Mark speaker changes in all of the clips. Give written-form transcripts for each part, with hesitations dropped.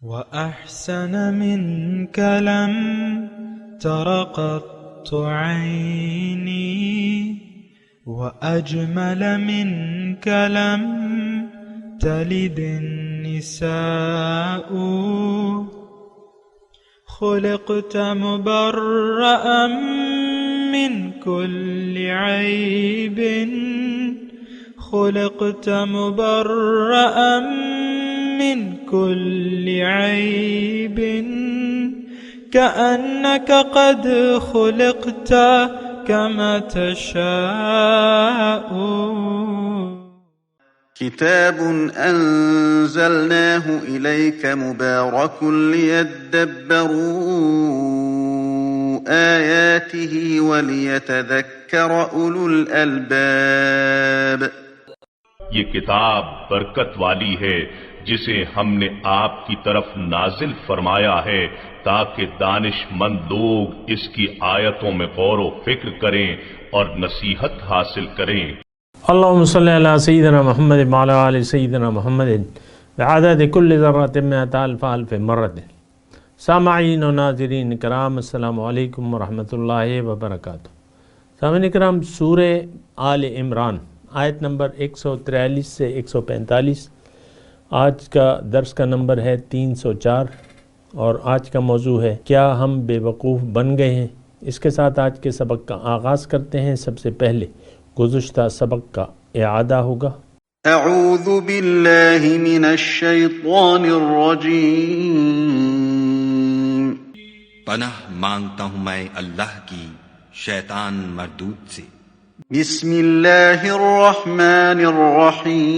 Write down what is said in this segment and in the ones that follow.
Speaker 1: وأحسن منك لم تر قط عيني وأجمل منك لم تلد النساء خلقت مبرأ من كل عيب خلقت مبرأ من كل عيب كأنك قد خلقت كما تشاء.
Speaker 2: كتاب أنزلناه إليك مبارك ليدبروا آياته وليتذكر أولو الألباب.
Speaker 3: یہ کتاب برکت والی ہے جسے ہم نے آپ کی طرف نازل فرمایا ہے تاکہ دانش مند لوگ اس کی آیتوں میں غور و فکر کریں اور نصیحت حاصل کریں.
Speaker 4: اللهم صل على سيدنا محمد وعلى آل سيدنا محمد بعدد كل ذرة مئة ألف ألف مرة. سامعین و ناظرین کرام، السلام علیکم ورحمۃ اللہ وبرکاتہ. سامعین کرام، سورہ آل عمران آیت نمبر 143 سے 145. آج کا درس کا نمبر ہے 304 اور آج کا موضوع ہے کیا ہم بے وقوف بن گئے ہیں. اس کے ساتھ آج کے سبق کا آغاز کرتے ہیں. سب سے پہلے گزشتہ سبق کا اعادہ ہوگا.
Speaker 2: اعوذ باللہ من الشیطان الرجیم.
Speaker 5: پناہ مانگتا ہوں میں اللہ کی شیطان مردود سے.
Speaker 2: بسم اللہ الرحمن الرحیم.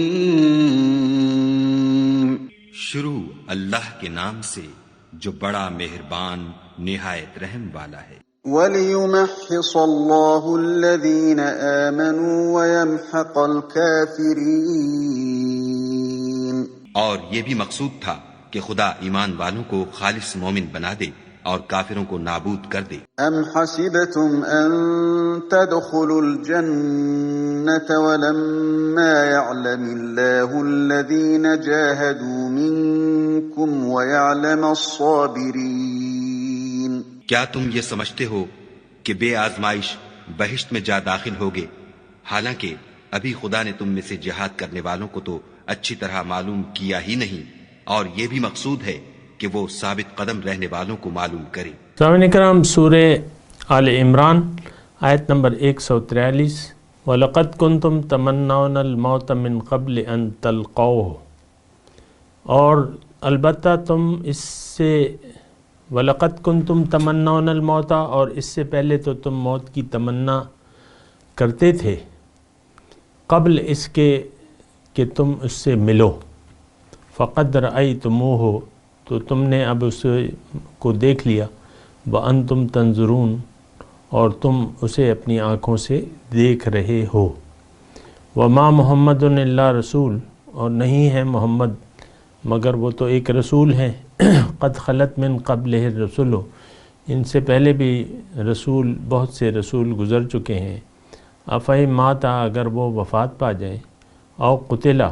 Speaker 5: شروع اللہ کے نام سے جو بڑا مہربان نہایت رحم والا ہے.
Speaker 2: وَلِيُمَحِّصَ اللَّهُ الَّذِينَ آمَنُوا وَيَمْحَقَ الْكَافِرِينَ.
Speaker 5: اور یہ بھی مقصود تھا کہ خدا ایمان والوں کو خالص مومن بنا دے اور کافروں کو نابود کر دے.
Speaker 2: ام حسبتم ان تدخلوا الجنة ولما يعلم الله الذين جاهدوا منكم ويعلم الصابرين.
Speaker 5: کیا تم یہ سمجھتے ہو کہ بے آزمائش بہشت میں جا داخل ہوگے، حالانکہ ابھی خدا نے تم میں سے جہاد کرنے والوں کو تو اچھی طرح معلوم کیا ہی نہیں، اور یہ بھی مقصود ہے کہ وہ ثابت قدم رہنے والوں کو معلوم کرے.
Speaker 4: سامعین کرام، سورہ آل عمران آیت نمبر 143. وَلَقَدْ كُنْتُمْ تَمَنَّوْنَ الْمَوْتَ مِنْ قَبْلِ أَنْ تَلْقَوْهُ. اور البتہ تم اس سے وَلَقَدْ كُنْتُمْ تَمَنَّوْنَ الْمَوْتَ، اور اس سے پہلے تو تم موت کی تمنا کرتے تھے قبل اس کے کہ تم اس سے ملو. فَقَدْ رَأَيْتُمُوهُ، تو تم نے اب اس کو دیکھ لیا. وَأَنْتُمْ تَنْظُرُونَ، اور تم اسے اپنی آنکھوں سے دیکھ رہے ہو. وَمَا مُحَمَّدٌ إِلَّا رسول، اور نہیں ہے محمد مگر وہ تو ایک رسول ہیں. قد خلت من قبلہ الرسل، ان سے پہلے بھی بہت سے رسول گزر چکے ہیں. افہم ماتا، اگر وہ وفات پا جائیں، او قتلا،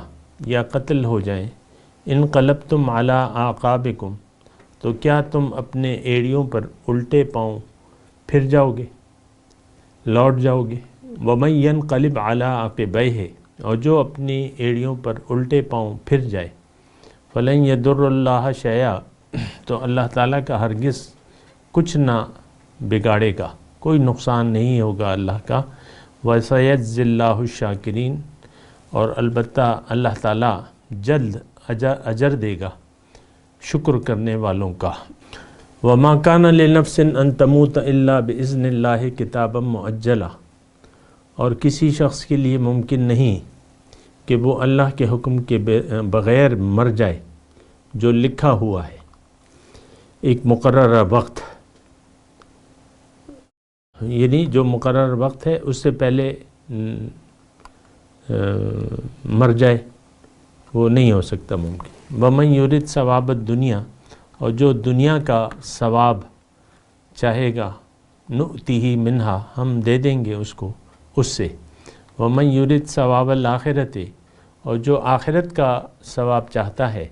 Speaker 4: یا قتل ہو جائیں. انقلبتم علی اعقابکم، تو کیا تم اپنے ایڑیوں پر الٹے پاؤں پھر جاؤ گے، لوٹ جاؤ گے. ومن ینقلب علی عقبیہ، اور جو اپنی ایڑیوں پر الٹے پاؤں پھر جائے. فلن یضر اللہ شیئا، تو اللہ تعالیٰ کا ہرگز کچھ نہ بگاڑے گا، کوئی نقصان نہیں ہوگا اللہ کا. وَسَيَجْزِي اللَّهُ الشَّاكِرِينَ، اور البتہ اللہ تعالیٰ جلد اجر دے گا شکر کرنے والوں کا. وَمَا كَانَ لِنَفْسٍ أَن تَمُوتَ إِلَّا بِإِذْنِ اللَّهِ كِتَابًا مُؤَجَّلًا، اور کسی شخص کے لیے ممکن نہیں کہ وہ اللہ کے حکم کے بغیر مر جائے، جو لکھا ہوا ہے ایک مقررہ وقت، یعنی جو مقرر وقت ہے اس سے پہلے مر جائے، وہ نہیں ہو سکتا ممکن. وَمَن يُرِدْ ثواب الدنیا، اور جو دنیا کا ثواب چاہے گا، نُؤْتِهِ مِنْہا، ہم دے دیں گے اس کو اس سے. وَمَن يُرِدْ ثواب الآخرۃ، اور جو آخرت کا ثواب چاہتا ہے،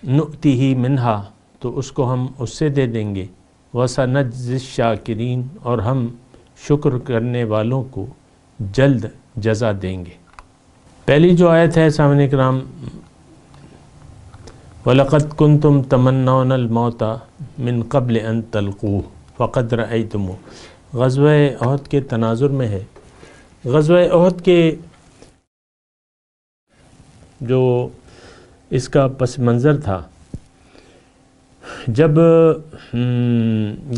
Speaker 4: نؤتیہ منہا، تو اس کو ہم اس سے دے دیں گے، وسنجزی الشاکرین، اور ہم شکر کرنے والوں کو جلد جزا دیں گے۔ پہلی جو آیت ہے سامعین کرام، وَلَقَدْ كُنْتُمْ تَمَنَّوْنَ الْمَوْتَ مِنْ قَبْلِ أَنْ تَلْقُوهُ فَقَدْ رَأَيْتُمُوهُ، غزوہ احد کے تناظر میں ہے۔ غزوہ احد کے جو اس کا پس منظر تھا، جب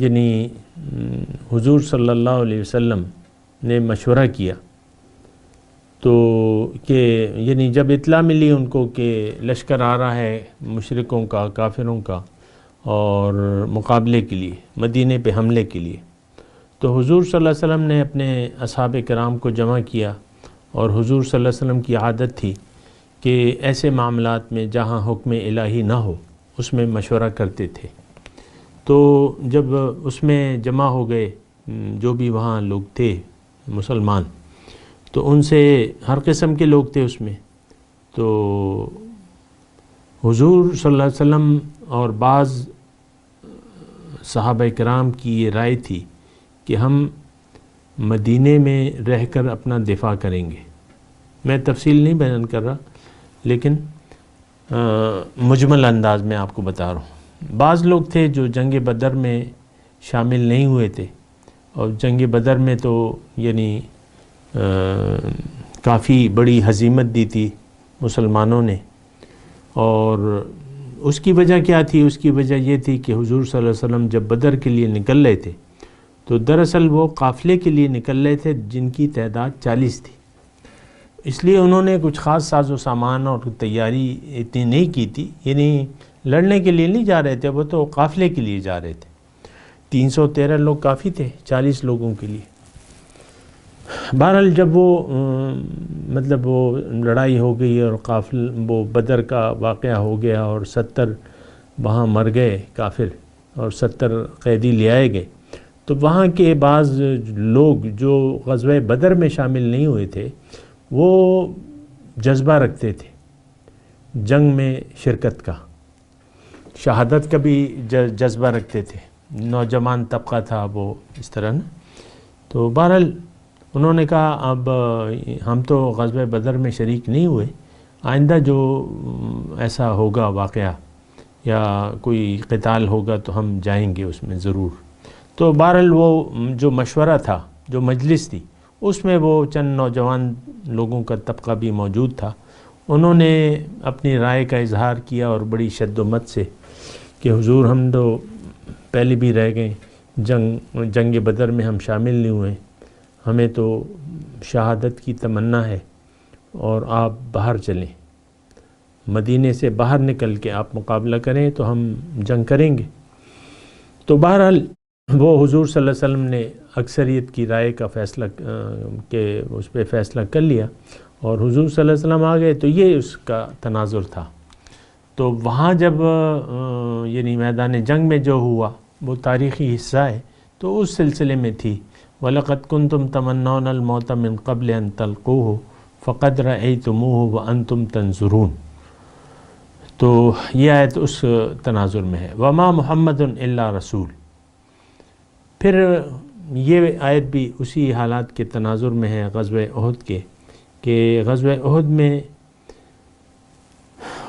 Speaker 4: یعنی حضور صلی اللہ علیہ وسلم نے مشورہ کیا تو کہ یعنی جب اطلاع ملی ان کو کہ لشکر آ رہا ہے مشرکوں کا، کافروں کا، اور مقابلے کے لیے، مدینے پہ حملے کے لیے، تو حضور صلی اللہ علیہ وسلم نے اپنے اصحاب کرام کو جمع کیا، اور حضور صلی اللہ علیہ وسلم کی عادت تھی کہ ایسے معاملات میں جہاں حکم الہی نہ ہو اس میں مشورہ کرتے تھے۔ تو جب اس میں جمع ہو گئے جو بھی وہاں لوگ تھے مسلمان، تو ان سے ہر قسم کے لوگ تھے اس میں، تو حضور صلی اللہ علیہ وسلم اور بعض صحابہ کرام کی یہ رائے تھی کہ ہم مدینے میں رہ کر اپنا دفاع کریں گے۔ میں تفصیل نہیں بیان کر رہا، لیکن مجمل انداز میں آپ کو بتا رہا ہوں۔ بعض لوگ تھے جو جنگ بدر میں شامل نہیں ہوئے تھے، اور جنگ بدر میں تو یعنی کافی بڑی ہزیمت دی تھی مسلمانوں نے، اور اس کی وجہ کیا تھی؟ اس کی وجہ یہ تھی کہ حضور صلی اللہ علیہ وسلم جب بدر کے لیے نکل رہے تھے تو دراصل وہ قافلے کے لیے نکل رہے تھے جن کی تعداد 40 تھی، اس لیے انہوں نے کچھ خاص ساز و سامان اور تیاری اتنی نہیں کی تھی، یعنی لڑنے کے لیے نہیں جا رہے تھے، وہ تو قافلے کے لیے جا رہے تھے۔ 313 لوگ کافی تھے 40 لوگوں کے لیے۔ بہرحال جب وہ مطلب وہ لڑائی ہو گئی اور وہ بدر کا واقعہ ہو گیا، اور 70 وہاں مر گئے کافر، اور 70 قیدی لے آئے گئے، تو وہاں کے بعض لوگ جو غزوہ بدر میں شامل نہیں ہوئے تھے وہ جذبہ رکھتے تھے جنگ میں شرکت کا، شہادت کا بھی جذبہ رکھتے تھے، نوجوان طبقہ تھا وہ اس طرح نا۔ تو بہرحال انہوں نے کہا اب ہم تو غزوہ بدر میں شریک نہیں ہوئے، آئندہ جو ایسا ہوگا واقعہ یا کوئی قتال ہوگا تو ہم جائیں گے اس میں ضرور۔ تو بہرحال وہ جو مشورہ تھا، جو مجلس تھی، اس میں وہ چند نوجوان لوگوں کا طبقہ بھی موجود تھا، انہوں نے اپنی رائے کا اظہار کیا اور بڑی شد و مت سے کہ حضور ہم تو پہلے بھی رہ گئے، جنگ بدر میں ہم شامل نہیں ہوئے، ہمیں تو شہادت کی تمنا ہے، اور آپ باہر چلیں، مدینے سے باہر نکل کے آپ مقابلہ کریں تو ہم جنگ کریں گے۔ تو بہرحال وہ حضور صلی اللہ علیہ وسلم نے اکثریت کی رائے کا فیصلہ کہ اس پہ فیصلہ کر لیا، اور حضور صلی اللہ علیہ وسلم آ گئے، تو یہ اس کا تناظر تھا۔ تو وہاں جب یعنی میدان جنگ میں جو ہوا وہ تاریخی حصہ ہے، تو اس سلسلے میں تھی وَلَقَدْ كُنْتُمْ تَمَنَّوْنَ الْمَوْتَ مِنْ قَبْلِ أَنْ تَلْقُوهُ فَقَدْ رَأَيْتُمُوهُ وَأَنْتُمْ تَنْظُرُونَ۔ تو یہ آیت اس تناظر میں ہے، وَمَا مُحَمَّدٌ إِلَّا رَسُولٌ۔ پھر یہ آیت بھی اسی حالات کے تناظر میں ہے غزوہ احد کے، کہ غزوہ احد میں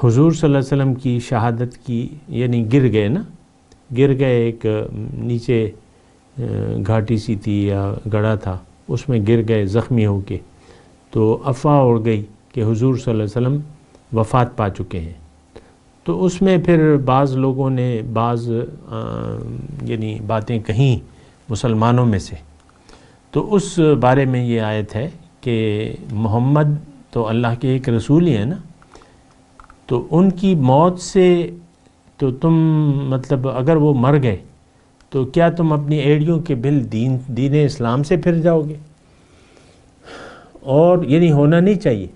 Speaker 4: حضور صلی اللہ علیہ وسلم کی شہادت کی یعنی گر گئے، ایک نیچے گھاٹی سی تھی یا گڑھا تھا، اس میں گر گئے زخمی ہو کے، تو افواہ اڑ گئی کہ حضور صلی اللہ علیہ وسلم وفات پا چکے ہیں۔ تو اس میں پھر بعض لوگوں نے بعض یعنی باتیں کہیں مسلمانوں میں سے، تو اس بارے میں یہ آیت ہے کہ محمد تو اللہ کے ایک رسول ہی ہے نا، تو ان کی موت سے تو تم مطلب اگر وہ مر گئے تو کیا تم اپنی ایڑیوں کے بل دین اسلام سے پھر جاؤ گے؟ اور یعنی ہونا نہیں چاہیے۔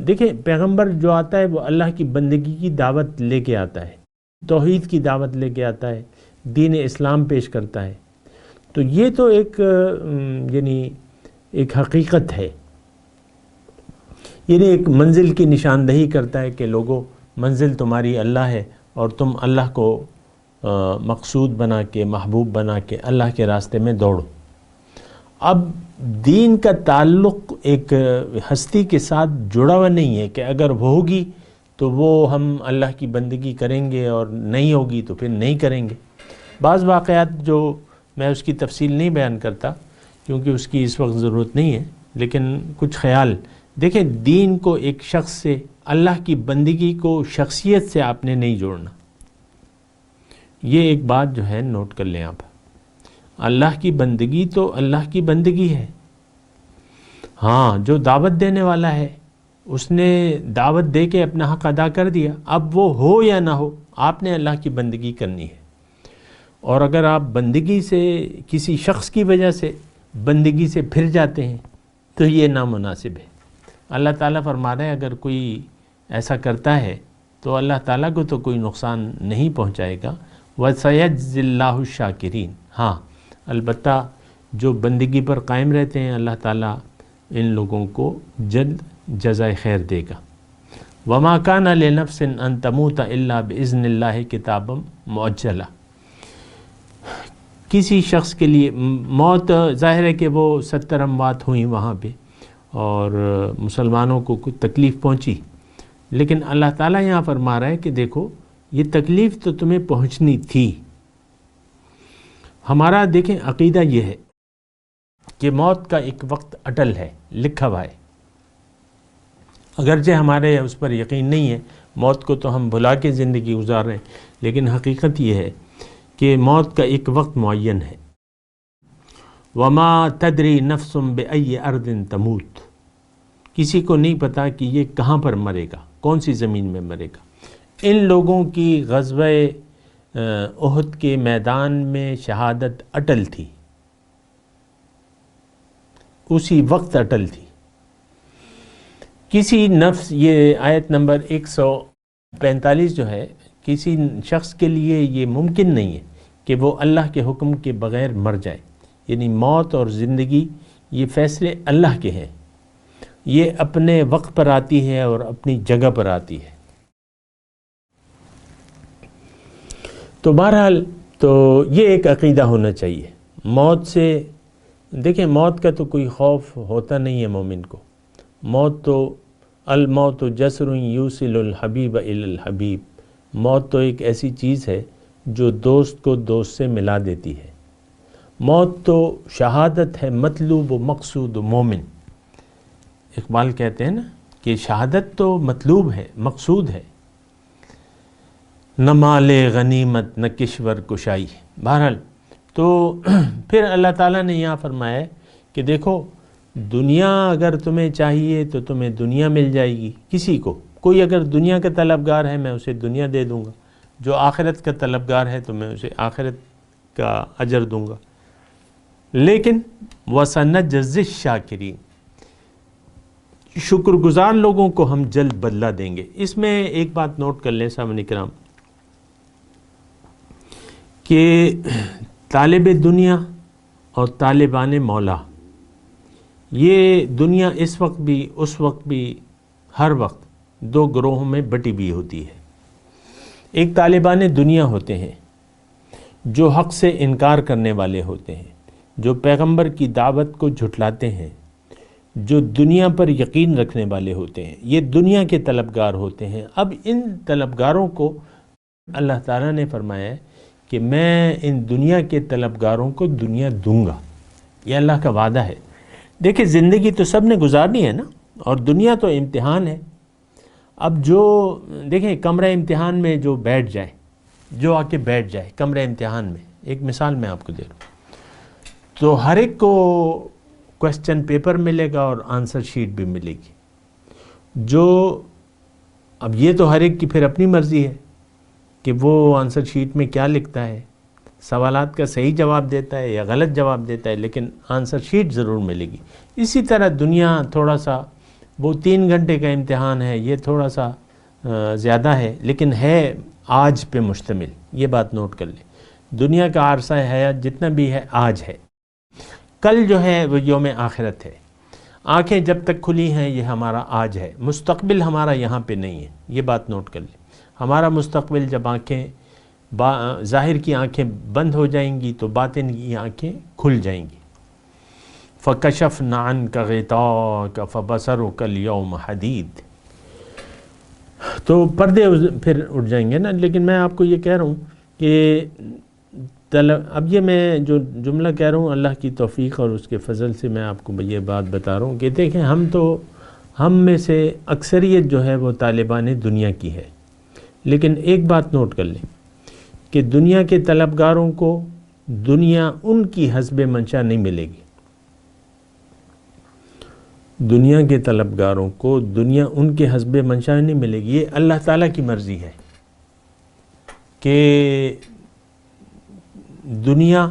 Speaker 4: دیکھیں پیغمبر جو آتا ہے وہ اللہ کی بندگی کی دعوت لے کے آتا ہے، توحید کی دعوت لے کے آتا ہے، دین اسلام پیش کرتا ہے، تو یہ تو یعنی ایک حقیقت ہے، یعنی ایک منزل کی نشاندہی کرتا ہے کہ لوگوں منزل تمہاری اللہ ہے اور تم اللہ کو مقصود بنا کے، محبوب بنا کے اللہ کے راستے میں دوڑو۔ اب دین کا تعلق ایک ہستی کے ساتھ جڑا ہوا نہیں ہے کہ اگر وہ ہوگی تو وہ ہم اللہ کی بندگی کریں گے اور نہیں ہوگی تو پھر نہیں کریں گے۔ بعض واقعات جو میں اس کی تفصیل نہیں بیان کرتا کیونکہ اس کی اس وقت ضرورت نہیں ہے، لیکن کچھ خیال دیکھیں، دین کو ایک شخص سے، اللہ کی بندگی کو شخصیت سے آپ نے نہیں جوڑنا۔ یہ ایک بات جو ہے نوٹ کر لیں آپ، اللہ کی بندگی تو اللہ کی بندگی ہے۔ ہاں، جو دعوت دینے والا ہے اس نے دعوت دے کے اپنا حق ادا کر دیا، اب وہ ہو یا نہ ہو آپ نے اللہ کی بندگی کرنی ہے۔ اور اگر آپ بندگی سے کسی شخص کی وجہ سے بندگی سے پھر جاتے ہیں تو یہ نامناسب ہے۔ اللہ تعالیٰ فرما رہے ہیں اگر کوئی ایسا کرتا ہے تو اللہ تعالیٰ کو تو کوئی نقصان نہیں پہنچائے گا۔ وَسَيَجْزِي اللَّهُ الشَّاكِرِينَ، ہاں البتہ جو بندگی پر قائم رہتے ہیں اللہ تعالیٰ ان لوگوں کو جلد جزائے خیر دے گا۔ وَمَا كَانَ لِنَفْسٍ أَن تَمُوتَ إِلَّا بِإِذْنِ اللَّهِ كِتَابًا مُؤَجَّلًا، کسی شخص کے لیے موت ظاہر ہے کہ وہ 70 اموات ہوئیں وہاں پہ اور مسلمانوں کو کچھ تکلیف پہنچی، لیکن اللہ تعالیٰ یہاں فرما رہا ہے کہ دیکھو یہ تکلیف تو تمہیں پہنچنی تھی۔ ہمارا دیکھیں عقیدہ یہ ہے کہ موت کا ایک وقت اٹل ہے، لکھا ہوا ہے، اگرچہ ہمارے اس پر یقین نہیں ہے، موت کو تو ہم بھلا کے زندگی گزار رہے ہیں، لیکن حقیقت یہ ہے کہ موت کا ایک وقت معین ہے۔ وَمَا تَدْرِي نَفْسٌ بِأَيِّ أَرْضٍ تَمُوتُ، کسی کو نہیں پتا کہ یہ کہاں پر مرے گا، کون سی زمین میں مرے گا۔ ان لوگوں کی غزوہ احد کے میدان میں شہادت اٹل تھی، اسی وقت اٹل تھی۔ کسی نفس، یہ آیت نمبر 145 جو ہے، کسی شخص کے لیے یہ ممکن نہیں ہے کہ وہ اللہ کے حکم کے بغیر مر جائے، یعنی موت اور زندگی یہ فیصلے اللہ کے ہیں، یہ اپنے وقت پر آتی ہے اور اپنی جگہ پر آتی ہے۔ تو بہرحال تو یہ ایک عقیدہ ہونا چاہیے۔ موت سے دیکھیں، موت کا تو کوئی خوف ہوتا نہیں ہے مومن کو۔ موت تو الموت جسر یوصل الحبیب الی الحبیب، موت تو ایک ایسی چیز ہے جو دوست کو دوست سے ملا دیتی ہے۔ موت تو شہادت ہے مطلوب و مقصود و مومن۔ اقبال کہتے ہیں نا کہ شہادت تو مطلوب ہے، مقصود ہے، نہ مال غنیمت نہ کشور کشائی۔ بہرحال تو پھر اللہ تعالیٰ نے یہاں فرمایا ہے کہ دیکھو دنیا اگر تمہیں چاہیے تو تمہیں دنیا مل جائے گی، کسی کو، کوئی اگر دنیا کا طلبگار ہے میں اسے دنیا دے دوں گا، جو آخرت کا طلبگار ہے تو میں اسے آخرت کا اجر دوں گا، لیکن وَسَنَجْزِي الشَّاكِرِينَ، شکر گزار لوگوں کو ہم جلد بدلہ دیں گے۔ اس میں ایک بات نوٹ کر لیں سامعین کرام کہ طالب دنیا اور طالبان مولا، یہ دنیا اس وقت بھی اس وقت بھی ہر وقت دو گروہوں میں بٹی ہوئی ہوتی ہے۔ ایک طالبان دنیا ہوتے ہیں جو حق سے انکار کرنے والے ہوتے ہیں، جو پیغمبر کی دعوت کو جھٹلاتے ہیں، جو دنیا پر یقین رکھنے والے ہوتے ہیں، یہ دنیا کے طلبگار ہوتے ہیں۔ اب ان طلبگاروں کو اللہ تعالیٰ نے فرمایا ہے کہ میں ان دنیا کے طلبگاروں کو دنیا دوں گا، یہ اللہ کا وعدہ ہے۔ دیکھیں زندگی تو سب نے گزارنی ہے نا، اور دنیا تو امتحان ہے۔ اب جو دیکھیں کمرہ امتحان میں جو بیٹھ جائے، جو آ کے بیٹھ جائے کمرہ امتحان میں، ایک مثال میں آپ کو دے رہا ہوں، تو ہر ایک کو کوسچن پیپر ملے گا اور آنسر شیٹ بھی ملے گی۔ جو اب یہ تو ہر ایک کی پھر اپنی مرضی ہے کہ وہ آنسر شیٹ میں کیا لکھتا ہے، سوالات کا صحیح جواب دیتا ہے یا غلط جواب دیتا ہے، لیکن آنسر شیٹ ضرور ملے گی۔ اسی طرح دنیا تھوڑا سا، وہ 3 گھنٹے کا امتحان ہے، یہ تھوڑا سا زیادہ ہے، لیکن ہے آج پہ مشتمل، یہ بات نوٹ کر لیں۔ دنیا کا عرصہ حیات جتنا بھی ہے آج ہے، کل جو ہے وہ یوم آخرت ہے۔ آنکھیں جب تک کھلی ہیں یہ ہمارا آج ہے، مستقبل ہمارا یہاں پہ نہیں ہے، یہ بات نوٹ کر لیں۔ ہمارا مستقبل جب آنکھیں ظاہر کی آنکھیں بند ہو جائیں گی تو باطن کی آنکھیں کھل جائیں گی. فَكَشَفْنَا عَنْكَ غِطَاءَكَ فَبَصَرُكَ الْيَوْمَ حَدِيدٌ. تو پردے پھر اٹھ جائیں گے نا. لیکن میں آپ کو یہ کہہ رہا ہوں کہ اب یہ میں جو جملہ کہہ رہا ہوں اللہ کی توفیق اور اس کے فضل سے میں آپ کو یہ بات بتا رہا ہوں کہ دیکھیں ہم میں سے اکثریت جو ہے وہ طالبان دنیا کی ہے. لیکن ایک بات نوٹ کر لیں کہ دنیا کے طلبگاروں کو دنیا ان کی حسب منشا نہیں ملے گی. دنیا کے طلبگاروں کو دنیا ان کے حسب منشا نہیں ملے گی. یہ اللہ تعالیٰ کی مرضی ہے کہ دنیا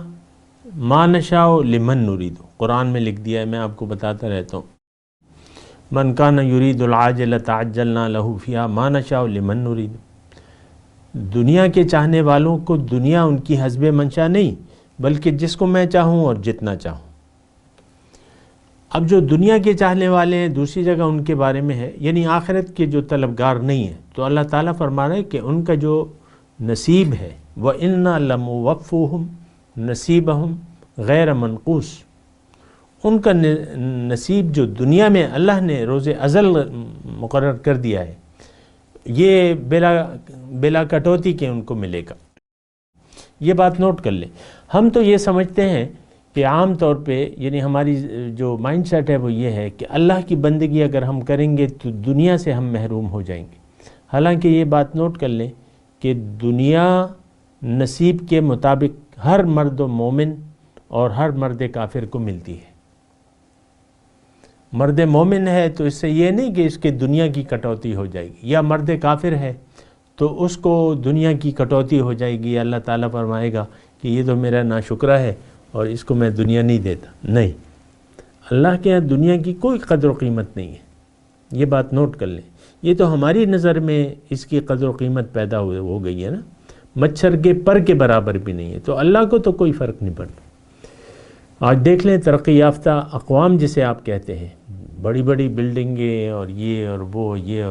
Speaker 4: ما نشاء لمن نرید. قرآن میں لکھ دیا ہے, میں آپ کو بتاتا رہتا ہوں, من کان یرید العاجلۃ عجلنا لہ فیہا ما نشاء لمن نرید. دنیا کے چاہنے والوں کو دنیا ان کی حسب منشا نہیں, بلکہ جس کو میں چاہوں اور جتنا چاہوں. اب جو دنیا کے چاہنے والے ہیں دوسری جگہ ان کے بارے میں ہے, یعنی آخرت کے جو طلبگار نہیں ہیں, تو اللہ تعالیٰ فرما رہا ہے کہ ان کا جو نصیب ہے وَإِنَّا لَمُوَفُّوهُمْ نَصِيبَهُمْ غَيْرَ مَنْقُوص. ان کا نصیب جو دنیا میں اللہ نے روز ازل مقرر کر دیا ہے یہ بلا کٹوتی کے ان کو ملے گا. یہ بات نوٹ کر لیں. ہم تو یہ سمجھتے ہیں کہ عام طور پہ یعنی ہماری جو مائنڈ سیٹ ہے وہ یہ ہے کہ اللہ کی بندگی اگر ہم کریں گے تو دنیا سے ہم محروم ہو جائیں گے. حالانکہ یہ بات نوٹ کر لیں کہ دنیا نصیب کے مطابق ہر مرد و مومن اور ہر مرد کافر کو ملتی ہے. مرد مومن ہے تو اس سے یہ نہیں کہ اس کے دنیا کی کٹوتی ہو جائے گی, یا مرد کافر ہے تو اس کو دنیا کی کٹوتی ہو جائے گی. اللہ تعالیٰ فرمائے گا کہ یہ تو میرا ناشکرہ ہے اور اس کو میں دنیا نہیں دیتا. نہیں, اللہ کے یہاں دنیا کی کوئی قدر و قیمت نہیں ہے. یہ بات نوٹ کر لیں. یہ تو ہماری نظر میں اس کی قدر و قیمت پیدا ہو گئی ہے نا, مچھر کے پر کے برابر بھی نہیں ہے. تو اللہ کو تو کوئی فرق نہیں پڑتا. آج دیکھ لیں ترقی یافتہ اقوام جسے آپ کہتے ہیں, بڑی بڑی بلڈنگیں اور یہ اور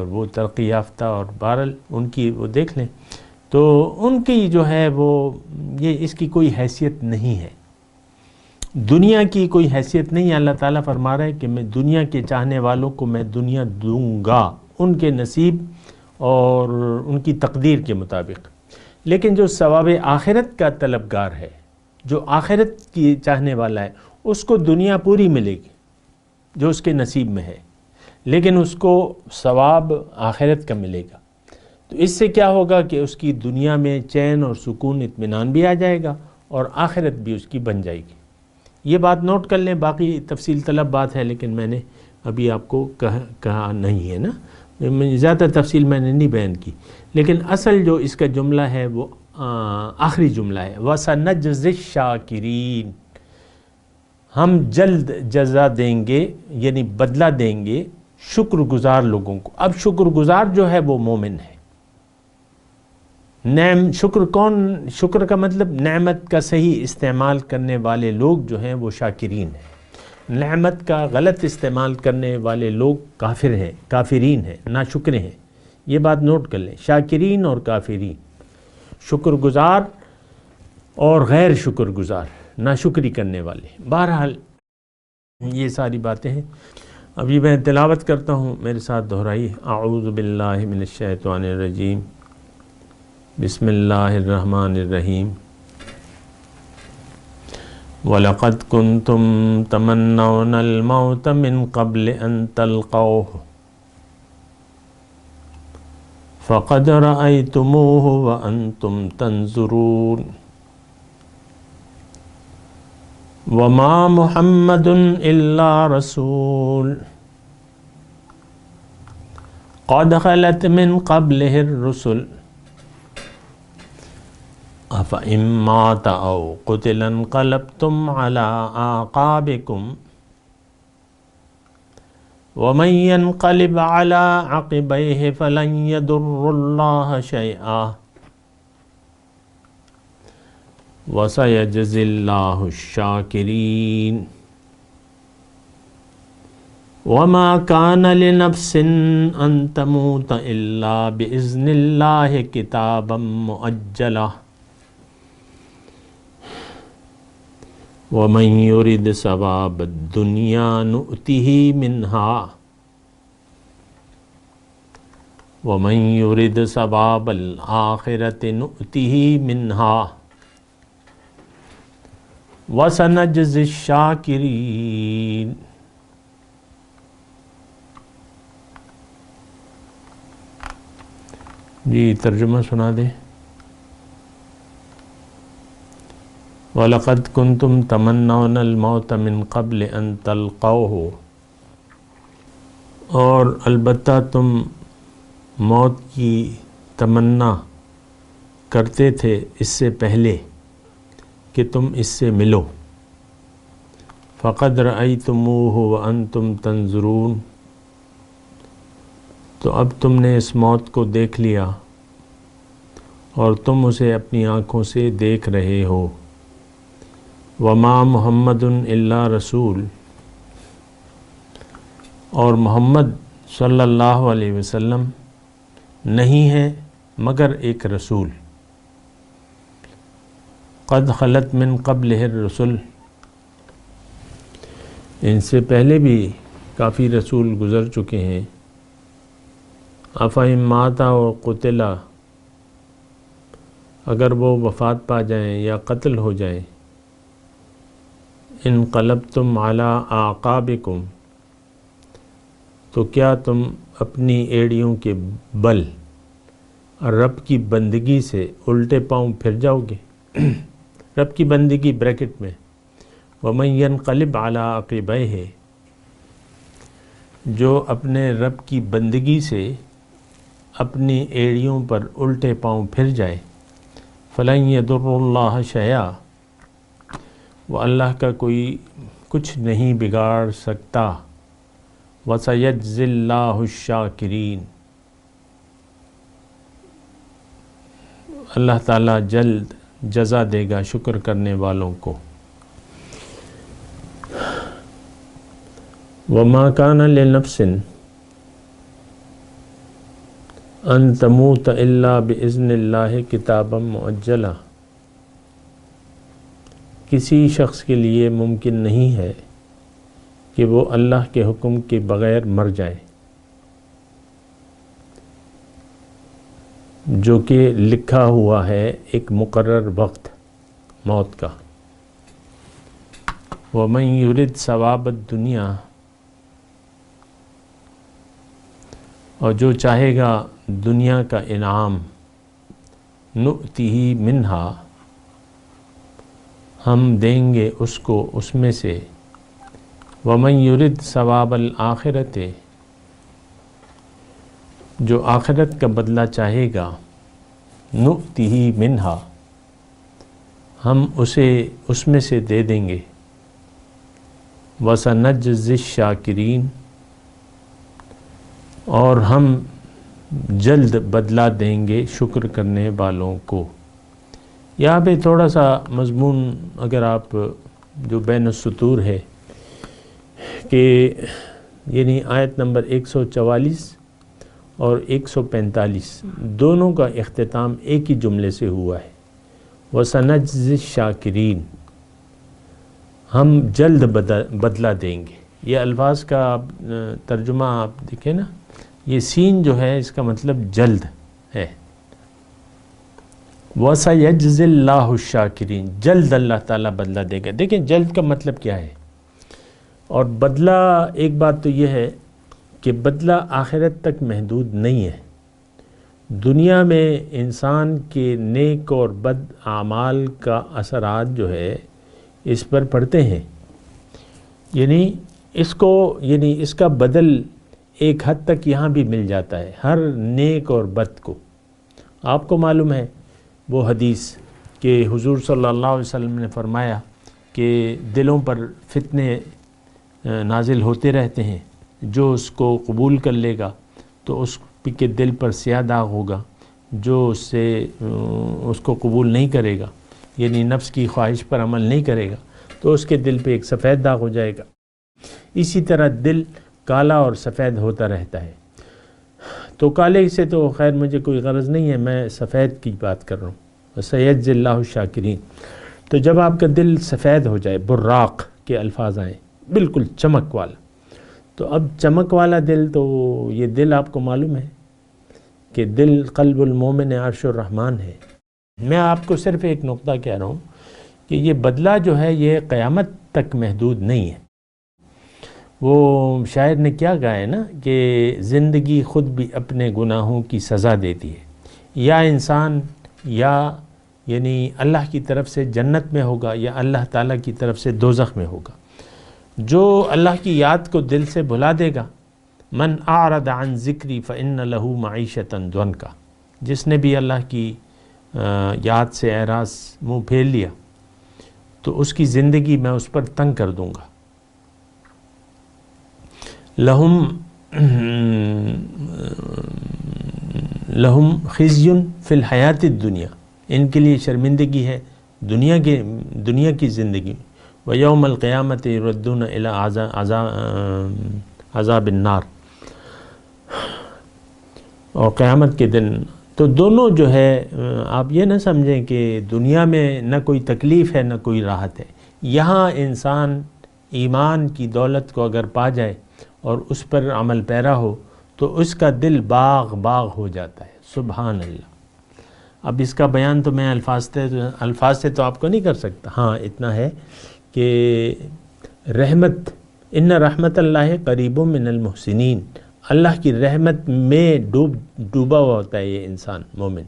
Speaker 4: وہ ترقی یافتہ, اور بہرحال ان کی وہ دیکھ لیں تو ان کی جو ہے وہ یہ اس کی کوئی حیثیت نہیں ہے. دنیا کی کوئی حیثیت نہیں ہے. اللہ تعالیٰ فرما رہا ہے کہ میں دنیا کے چاہنے والوں کو میں دنیا دوں گا ان کے نصیب اور ان کی تقدیر کے مطابق. لیکن جو ثواب آخرت کا طلبگار ہے, جو آخرت کی چاہنے والا ہے, اس کو دنیا پوری ملے گی جو اس کے نصیب میں ہے, لیکن اس کو ثواب آخرت کا ملے گا. تو اس سے کیا ہوگا کہ اس کی دنیا میں چین اور سکون اطمینان بھی آ جائے گا اور آخرت بھی اس کی بن جائے گی. یہ بات نوٹ کر لیں. باقی تفصیل طلب بات ہے لیکن میں نے ابھی آپ کو کہا نہیں ہے نا, زیادہ تفصیل میں نے نہیں بیان کی. لیکن اصل جو اس کا جملہ ہے وہ آخری جملہ ہے, وَسَنَجْزِي الشَّاكِرِينَ. ہم جلد جزا دیں گے یعنی بدلہ دیں گے شکر گزار لوگوں کو. اب شکر گزار جو ہے وہ مومن ہے. شکر کا مطلب نعمت کا صحیح استعمال کرنے والے لوگ جو ہیں وہ شاکرین ہیں. نعمت کا غلط استعمال کرنے والے لوگ کافرین ہیں, ناشکر ہیں. یہ بات نوٹ کر لیں, شاکرین اور کافرین, شکر گزار اور غیر شکر گزار, ناشکری کرنے والے. بہرحال یہ ساری باتیں ہیں. ابھی میں تلاوت کرتا ہوں, میرے ساتھ دہرائی. اعوذ باللہ من الشیطان الرجیم, بسم اللہ الرحمن الرحیم. وَلَقَدْ كُنْتُمْ تَمَنَّوْنَ الْمَوْتَ مِنْ قَبْلِ أَنْ تَلْقَوْهُ فَقَدْ رَأَيْتُمُوهُ وَأَنْتُمْ تَنْظُرُونَ. وَمَا مُحَمَّدٌ إِلَّا رَسُولٌ قَدْ خَلَتْ مِنْ قَبْلِهِ الرُّسُلُ أَفَإِن مَّاتَ أَوْ قُتِلَ انقلبتم عَلَىٰ أَعْقَابِكُمْ وَمَن يَنقَلِبْ عَلَىٰ عَقِبَيْهِ فَلَن يَضُرَّ اللَّهَ شَيْئًا وَسَيَجْزِي اللَّهُ الشَّاكِرِينَ. وما كان لنفس ان تموت الا باذن الله كتابا مؤجلا ومن يرد ثواب الدنيا نؤته منها ومن يرد ثواب الآخرة نؤته منها وسنجزي الشاكرين۔ جی ترجمہ سنا دیں۔ وَلَقَدْ كُنْتُمْ تَمَنَّوْنَ الْمَوْتَ مِنْ قَبْلِ أَنْ تَلْقَوْهُ، اور البتہ تم موت کی تمنا کرتے تھے اس سے پہلے کہ تم اس سے ملو۔ فَقَدْ رَأَيْتُمُوهُ وَأَنْتُمْ تَنْظُرُونَ، تو اب تم نے اس موت کو دیکھ لیا اور تم اسے اپنی آنکھوں سے دیکھ رہے ہو۔ وَمَا مُحَمَّدٌ إِلَّا رَسُولٌ، اور محمد صلی اللہ علیہ وسلم نہیں ہے مگر ایک رسول۔ قد خلت من قبلہ الرسل، ان سے پہلے بھی کافی رسول گزر چکے ہیں۔ افَإِن مَاتَ أَوْ قُتِلَ، اگر وہ وفات پا جائیں یا قتل ہو جائیں۔ انقلبتم علی اعقابکم، تو کیا تم اپنی ایڑیوں کے بل رب کی بندگی سے الٹے پاؤں پھر جاؤ گے؟ رب کی بندگی بریکٹ میں وَمَن يَنْقَلِبْ عَلَىٰ عَقِبَيْهِ، جو اپنے رب کی بندگی سے اپنی ایڑیوں پر الٹے پاؤں پھر جائے۔ فَلَن يَضُرُّ اللَّهَ شَيْئًا، وہ اللہ کا کوئی کچھ نہیں بگاڑ سکتا۔ وَسَيَجْزِي اللَّهُ الشَّاكِرِينَ، اللہ تعالیٰ جلد جزا دے گا شکر کرنے والوں کو۔ وَمَا كَانَ لِنَفْسٍ ان تموت الا باذن اللہ کتابا مؤجلا، کسی شخص کے لیے ممکن نہیں ہے کہ وہ اللہ کے حکم کے بغیر مر جائے، جو کہ لکھا ہوا ہے ایک مقرر وقت موت کا۔ وَمَن يُرِدْ ثواب الدنیا، اور جو چاہے گا دنیا کا انعام، نؤتیہ منہا، ہم دیں گے اس کو اس میں سے۔ وَمَن يُرِدْ ثواب الآخرۃ، جو آخرت کا بدلہ چاہے گا، نؤتیہ منہا، ہم اسے اس میں سے دے دیں گے۔ وَسَنَجْزِي الشَّاكِرِينَ، اور ہم جلد بدلہ دیں گے شکر کرنے والوں کو۔ یہاں پہ تھوڑا سا مضمون اگر آپ جو بین السطور ہے کہ یعنی آیت نمبر 144 اور 145 دونوں کا اختتام ایک ہی جملے سے ہوا ہے، وَسَنَجْزِي الشَّاكِرِينَ، ہم جلد بدلہ دیں گے۔ یہ الفاظ کا ترجمہ آپ دیکھیں نا، یہ سین جو ہے اس کا مطلب جلد ہے۔ وَسَيَجْزِي اللَّهُ الشَّاكِرِينَ، جلد اللہ تعالیٰ بدلہ دے گا۔ دیکھیں جلد کا مطلب کیا ہے، اور بدلہ ایک بات تو یہ ہے کہ بدلہ آخرت تک محدود نہیں ہے۔ دنیا میں انسان کے نیک اور بد اعمال کا اثرات جو ہے اس پر پڑتے ہیں، یعنی اس کا بدل ایک حد تک یہاں بھی مل جاتا ہے ہر نیک اور بد کو۔ آپ کو معلوم ہے وہ حدیث کہ حضور صلی اللہ علیہ وسلم نے فرمایا کہ دلوں پر فتنے نازل ہوتے رہتے ہیں، جو اس کو قبول کر لے گا تو اس کے دل پر سیاہ داغ ہوگا، جو اس کو قبول نہیں کرے گا یعنی نفس کی خواہش پر عمل نہیں کرے گا تو اس کے دل پہ ایک سفید داغ ہو جائے گا۔ اسی طرح دل کالا اور سفید ہوتا رہتا ہے. تو کالے سے تو خیر مجھے کوئی غرض نہیں ہے، میں سفید کی بات کر رہا ہوں. سیجزی اللہ الشاکرین. تو جب آپ کا دل سفید ہو جائے، براق کے الفاظ آئیں، بالکل چمک والا. تو اب چمک والا دل، تو یہ دل آپ کو معلوم ہے کہ دل قلب المومن عرش الرحمن ہے. میں آپ کو صرف ایک نقطہ کہہ رہا ہوں کہ یہ بدلہ جو ہے یہ قیامت تک محدود نہیں ہے. وہ شاعر نے کیا کہا ہے نا کہ زندگی خود بھی اپنے گناہوں کی سزا دیتی ہے. یا انسان یا یعنی اللہ کی طرف سے جنت میں ہوگا یا اللہ تعالیٰ کی طرف سے دوزخ میں ہوگا. جو اللہ کی یاد کو دل سے بھلا دے گا، من اعرض عن ذکری فإن له معیشۃ ضنکا، جس نے بھی اللہ کی یاد سے اعراض منہ پھیر لیا تو اس کی زندگی میں اس پر تنگ کر دوں گا. لہم خزی فی الحیات الدنیا، ان کے لیے شرمندگی ہے دنیا کی زندگی. ویوم القیامت یردون الی عذاب النار، اور قیامت کے دن. تو دونوں جو ہے آپ یہ نہ سمجھیں کہ دنیا میں نہ کوئی تکلیف ہے نہ کوئی راحت ہے. یہاں انسان ایمان کی دولت کو اگر پا جائے اور اس پر عمل پیرا ہو تو اس کا دل باغ ہو جاتا ہے. سبحان اللہ. اب اس کا بیان تو میں الفاظ سے تو آپ کو نہیں کر سکتا. ہاں اتنا ہے کہ رحمت، ان رحمت اللہ قریب من المحسنین، اللہ کی رحمت میں ڈوبا ہوا ہوتا ہے یہ انسان مومن.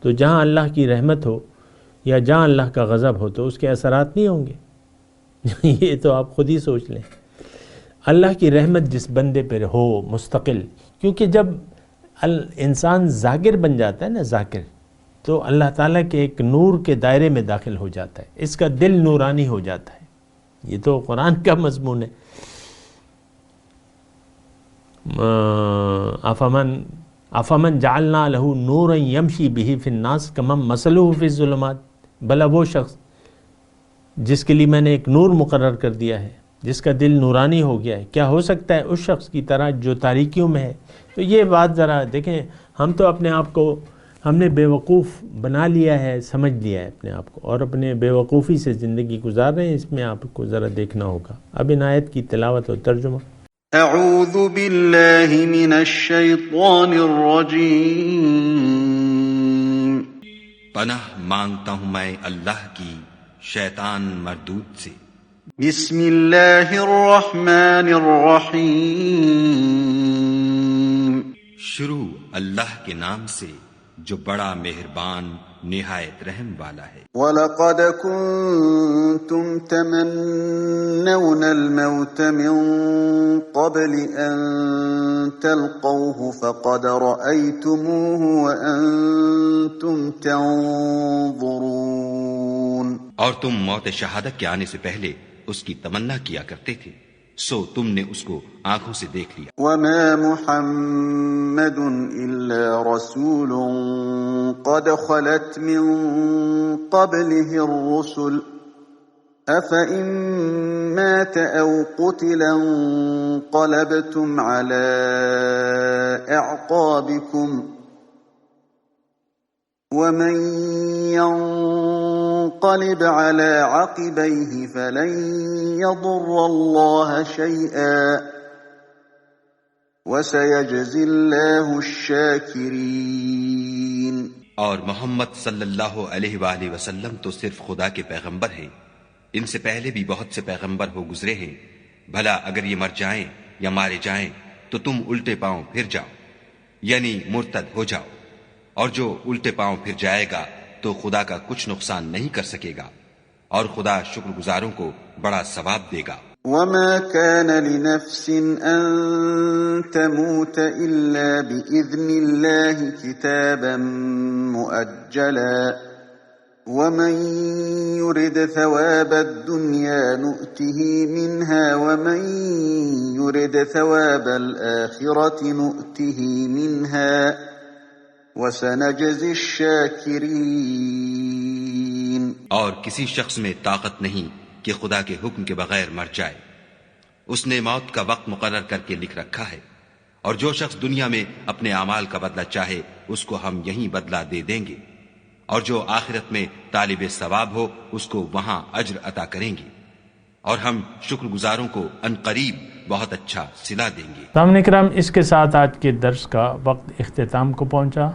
Speaker 4: تو جہاں اللہ کی رحمت ہو یا جہاں اللہ کا غضب ہو تو اس کے اثرات نہیں ہوں گے. یہ تو آپ خود ہی سوچ لیں. اللہ کی رحمت جس بندے پر ہو مستقل، کیونکہ جب انسان ذاکر بن جاتا ہے نا، ذاکر، تو اللہ تعالیٰ کے ایک نور کے دائرے میں داخل ہو جاتا ہے، اس کا دل نورانی ہو جاتا ہے. یہ تو قرآن کا مضمون ہے. افمن جعلنا له نورا یمشی بہ فی الناس کمن مثلہ فی الظلمات، بھلا وہ شخص جس کے لیے میں نے ایک نور مقرر کر دیا ہے، جس کا دل نورانی ہو گیا ہے، کیا ہو سکتا ہے اس شخص کی طرح جو تاریکیوں میں ہے؟ تو یہ بات ذرا دیکھیں. ہم تو اپنے آپ کو ہم نے بیوقوف بنا لیا ہے، سمجھ لیا ہے اپنے آپ کو، اور اپنے بیوقوفی سے زندگی گزار رہے ہیں. اس میں آپ کو ذرا دیکھنا ہوگا. اب ان آیت کی تلاوت اور ترجمہ.
Speaker 2: اعوذ باللہ من الشیطان الرجیم.
Speaker 5: پناہ مانگتا ہوں میں اللہ کی شیطان مردود سے.
Speaker 2: بسم اللہ الرحمن الرحیم.
Speaker 5: شروع اللہ کے نام سے جو بڑا مہربان نہایت رحم والا ہے.
Speaker 2: وَلَقَدْ كُنْتُمْ تَمَنَّوْنَ الْمَوْتَ مِنْ قَبْلِ أَنْ تَلْقَوْهُ فَقَدْ رَأَيْتُمُوهُ وَأَنْتُمْ تَنْظُرُونَ.
Speaker 5: اور تم موت شہادت کے آنے سے پہلے اس کی تمنا کیا کرتے تھے، سو تم نے اس کو آنکھوں سے دیکھ لیا.
Speaker 2: وَمَا مُحَمَّدٌ إِلَّا رَسُولٌ قَدْ خَلَتْ مِن قَبْلِهِ الرُّسُلُ أَفَإِن مَّاتَ أَوْ قُتِلَ انقَلَبْتُمْ عَلَىٰ أَعْقَابِكُمْ وَمَن يَنقَلِبْ عَلَىٰ عَقِبَيْهِ فَلَن يَضُرَّ اللَّهَ شَيْئًا وَسَيَجْزِي اللَّهُ الشَّاكِرِينَ.
Speaker 5: اور محمد صلی اللہ علیہ وآلہ وسلم تو صرف خدا کے پیغمبر ہیں. ان سے پہلے بھی بہت سے پیغمبر ہو گزرے ہیں. بھلا اگر یہ مر جائیں یا مارے جائیں تو تم الٹے پاؤں پھر جاؤ، یعنی مرتد ہو جاؤ. اور جو الٹے پاؤں پھر جائے گا تو خدا کا کچھ نقصان نہیں کر سکے گا، اور خدا شکر گزاروں کو بڑا ثواب دے گا.
Speaker 2: وَمَا كَانَ لِنَفْسٍ أَن تَمُوتَ إِلَّا بِإِذْنِ اللَّهِ كِتَابًا مُؤَجَّلًا وَمَن يُرِدْ ثَوَابَ الدُّنْيَا نُؤْتِهِ مِنْهَا وَمَن يُرِدْ ثَوَابَ الْآخِرَةِ نُؤْتِهِ مِنْهَا وَسَنَجْزِي الشَّاكِرِينَ.
Speaker 5: اور کسی شخص میں طاقت نہیں کہ خدا کے حکم کے بغیر مر جائے، اس نے موت کا وقت مقرر کر کے لکھ رکھا ہے، اور جو شخص دنیا میں اپنے اعمال کا بدلہ چاہے اس کو ہم یہیں بدلہ دے دیں گے، اور جو آخرت میں طالب ثواب ہو اس کو وہاں اجر عطا کریں گے، اور ہم شکر گزاروں کو عنقریب بہت اچھا صلہ دیں گے۔
Speaker 4: سامعین کرام، اس کے ساتھ آج کے درس کا وقت اختتام کو پہنچا۔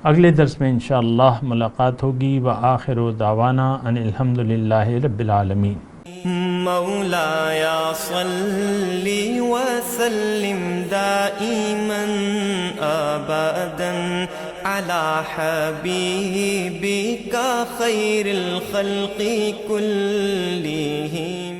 Speaker 4: اگلے درس میں انشاءاللہ ملاقات ہوگی۔ وآخر دعوانا ان الحمدللہ رب العالمین۔
Speaker 6: مولاي صل وسلم دائما أبدا على حبيبك خير الخلق كلهم